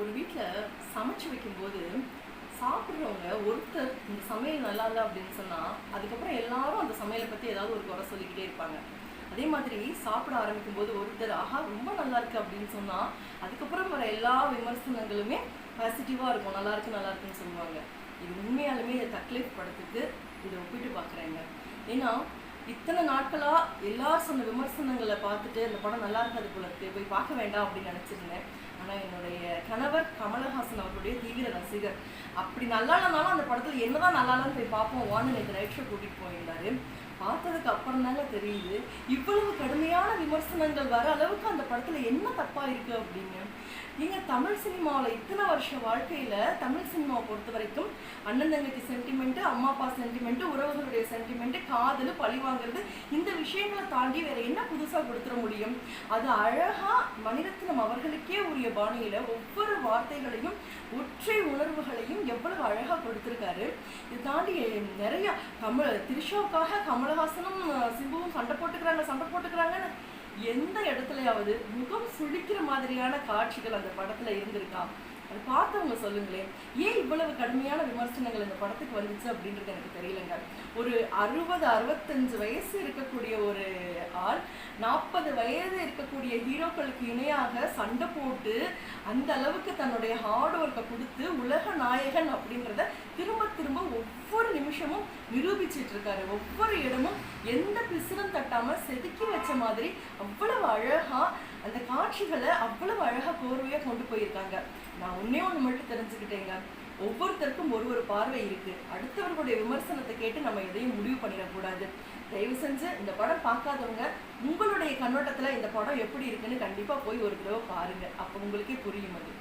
ஒரு வீட்டில் சமைச்சு வைக்கும்போது சாப்பிட்றவங்க ஒருத்தர் இந்த சமையல் நல்லா இல்லை அப்படின்னு சொன்னால் அதுக்கப்புறம் எல்லாரும் அந்த சமையலை பற்றி ஏதாவது ஒரு குறை சொல்லிக்கிட்டே இருப்பாங்க. அதே மாதிரி சாப்பிட ஆரம்பிக்கும் போது ஒருத்தர் ஆஹா ரொம்ப நல்லா இருக்கு அப்படின்னு சொன்னால் அதுக்கப்புறம் வர எல்லா விமர்சனங்களுமே பாசிட்டிவாக இருக்கும், நல்லா இருக்கு நல்லா இருக்குன்னு சொல்லுவாங்க. இது உண்மையாலுமே தக்லீஃப் படத்துக்கு இதை ஒப்பிட்டு பார்க்குறேங்க. ஏன்னா இத்தனை நாட்களாக எல்லாரும் சொன்ன விமர்சனங்களை பார்த்துட்டு அந்த படம் நல்லா இருக்காது போல இருக்கு, போய் பார்க்க வேண்டாம் அப்படின்னு நினச்சிருந்தேன். ஆனால் என்னுடைய கணவர் கமலஹாசன் அவர்களுடைய தீவிர ரசிகர். அப்படி நல்லா இல்லைனாலும் அந்த படத்தில் என்னதான் நல்லா இல்லைன்னு போய் பார்ப்போம் வான்னு நேற்று நைட் ஷோ கூட்டிகிட்டு போயிருந்தாரு. பார்த்ததுக்கு அப்புறம் தாங்க தெரியுது இவ்வளவு கடுமையான விமர்சனங்கள் வர அளவுக்கு அந்த படத்துல என்ன தப்பா இருக்கு அப்படின்னு. நீங்க தமிழ் சினிமாவில் இத்தனை வருஷ வாழ்க்கையில தமிழ் சினிமாவை பொறுத்த வரைக்கும் அண்ணன் தங்கச்சி சென்டிமெண்ட், அம்மா அப்பா சென்டிமெண்ட், உறவுகளுடைய சென்டிமெண்ட், காதல், பழி வாங்குறது, இந்த விஷயங்களை தாண்டி வேற என்ன புதுசா கொடுத்துட முடியும்? அது அழகா மணிரத்னம் அவர்களுக்கே உரிய பாணியில ஒவ்வொரு வார்த்தைகளையும் ஒற்றை உணர்வுகளையும் எவ்வளவு அழகா கொடுத்திருக்காரு. இது தாண்டி நிறைய திரிஷாவுக்காக கமலஹாசனும் சிம்புவும் சண்டை போட்டுக்கிறாங்கன்னு எந்த இடத்துலயாவது முகம் சுழிக்கிற மாதிரியான காட்சிகள் அந்த படத்துல இருந்திருக்கா? அது பார்த்தவங்க சொல்லுங்களேன். ஏன் இவ்வளவு கடுமையான விமர்சனங்கள் இந்த படத்துக்கு வந்துச்சு அப்படின்றது எனக்கு தெரியலங்க. ஒரு 60-65 வயசு இருக்கக்கூடிய ஒரு ஆள் 40 வயது இருக்கக்கூடிய ஹீரோக்களுக்கு இணையாக சண்டை போட்டு அந்த அளவுக்கு தன்னுடைய ஹார்ட் ஒர்க்கை கொடுத்து உலக நாயகன் அப்படின்றத திரும்ப திரும்ப ஒவ்வொரு நிமிஷமும் நிரூபிச்சிட்டு இருக்காரு. ஒவ்வொரு இடமும் எந்த பிசுறும் தட்டாம செதுக்கி வச்ச மாதிரி அவ்வளவு அழகா அந்த காட்சிகளை அவ்வளவு அழகா கோர்வையா கொண்டு போயிருக்காங்க. நான் ஒன்னே ஒன்று மட்டும் தெரிஞ்சுக்கிட்டேங்க, ஒவ்வொருத்தருக்கும் ஒரு பார்வை இருக்கு. அடுத்தவர்களுடைய விமர்சனத்தை கேட்டு நம்ம எதையும் முடிவு பண்ணிடக்கூடாது. தயவு செஞ்சு இந்த படம் பார்க்காதவங்க உங்களுடைய கண்ணோட்டத்துல இந்த படம் எப்படி இருக்குன்னு கண்டிப்பா போய் ஒரு தடவை பாருங்க. அப்போ உங்களுக்கே புரியும் அது.